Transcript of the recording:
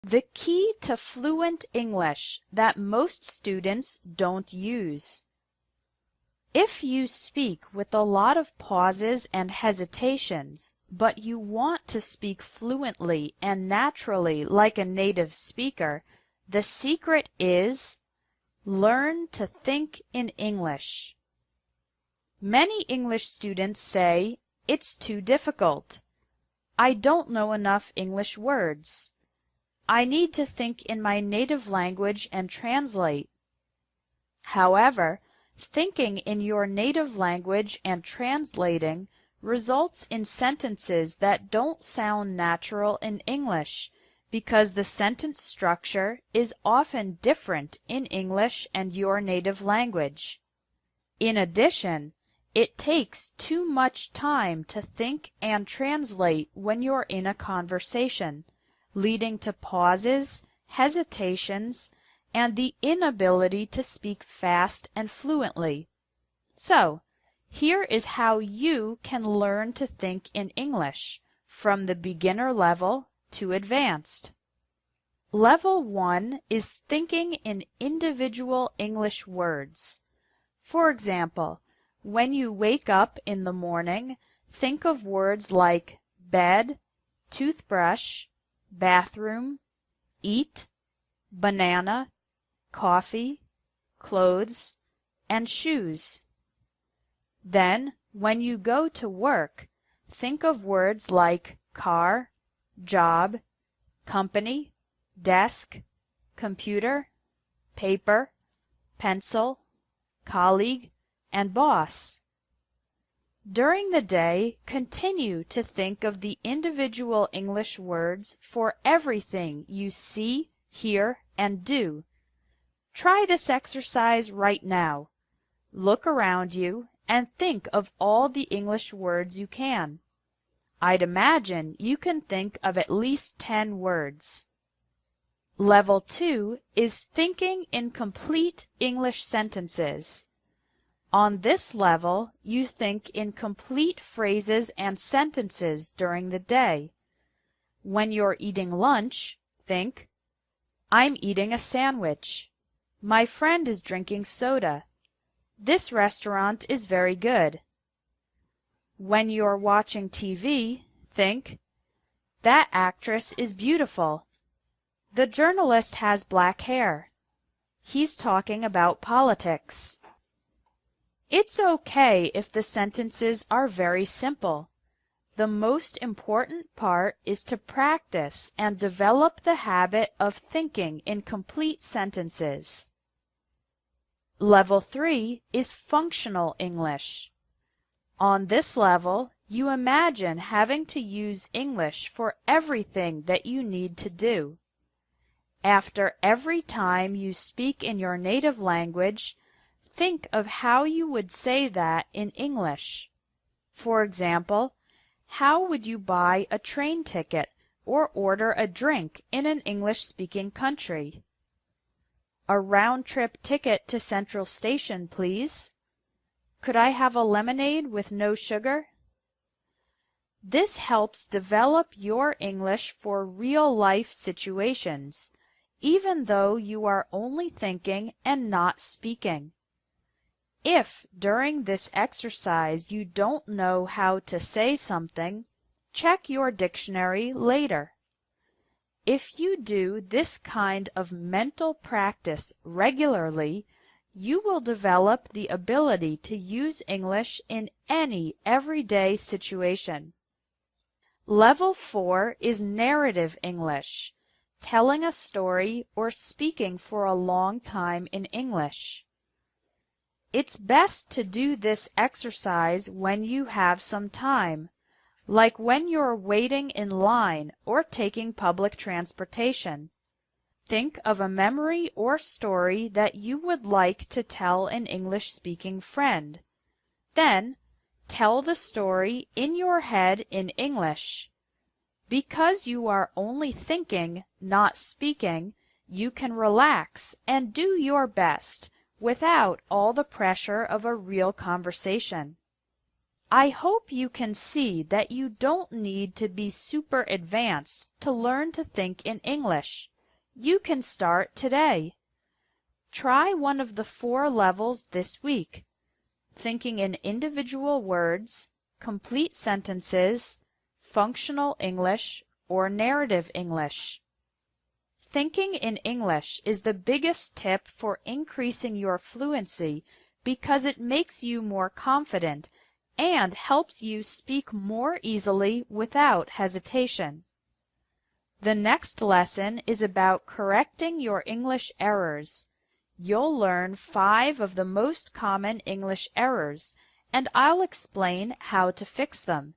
The key to fluent English that most students don't use. If you speak with a lot of pauses and hesitations, but you want to speak fluently and naturally like a native speaker, the secret is learn to think in English. Many English students say, "It's too difficult. I don't know enough English words. I need to think in my native language and translate." However, thinking in your native language and translating results in sentences that don't sound natural in English because the sentence structure is often different in English and your native language. In addition, it takes too much time to think and translate when you're in a conversation, leading to pauses, hesitations, and the inability to speak fast and fluently. So, here is how you can learn to think in English from the beginner level to advanced. Level 1 is thinking in individual English words. For example, when you wake up in the morning, think of words like bed, toothbrush, bathroom, eat, banana, coffee, clothes, and shoes. Then, when you go to work, think of words like car, job, company, desk, computer, paper, pencil, colleague, and boss. During the day, continue to think of the individual English words for everything you see, hear, and do. Try this exercise right now. Look around you and think of all the English words you can. I'd imagine you can think of at least 10 words. Level 2 is thinking in complete English sentences. On this level, you think in complete phrases and sentences during the day. When you're eating lunch, think, "I'm eating a sandwich. My friend is drinking soda. This restaurant is very good." When you're watching TV, think, "That actress is beautiful. The journalist has black hair. He's talking about politics." It's okay if the sentences are very simple. The most important part is to practice and develop the habit of thinking in complete sentences. Level 3 is functional English. On this level, you imagine having to use English for everything that you need to do. After every time you speak in your native language, think of how you would say that in English. For example, how would you buy a train ticket or order a drink in an English-speaking country? "A round-trip ticket to Central Station, please. Could I have a lemonade with no sugar?" This helps develop your English for real-life situations, even though you are only thinking and not speaking. If during this exercise you don't know how to say something, check your dictionary later. If you do this kind of mental practice regularly, you will develop the ability to use English in any everyday situation. Level 4 is narrative English, telling a story or speaking for a long time in English. It's best to do this exercise when you have some time, like when you're waiting in line or taking public transportation. Think of a memory or story that you would like to tell an English-speaking friend. Then, tell the story in your head in English. Because you are only thinking, not speaking, you can relax and do your best without all the pressure of a real conversation. I hope you can see that you don't need to be super advanced to learn to think in English. You can start today. Try one of the 4 levels this week: thinking in individual words, complete sentences, functional English, or narrative English. Thinking in English is the biggest tip for increasing your fluency because it makes you more confident and helps you speak more easily without hesitation. The next lesson is about correcting your English errors. You'll learn 5 of the most common English errors, and I'll explain how to fix them.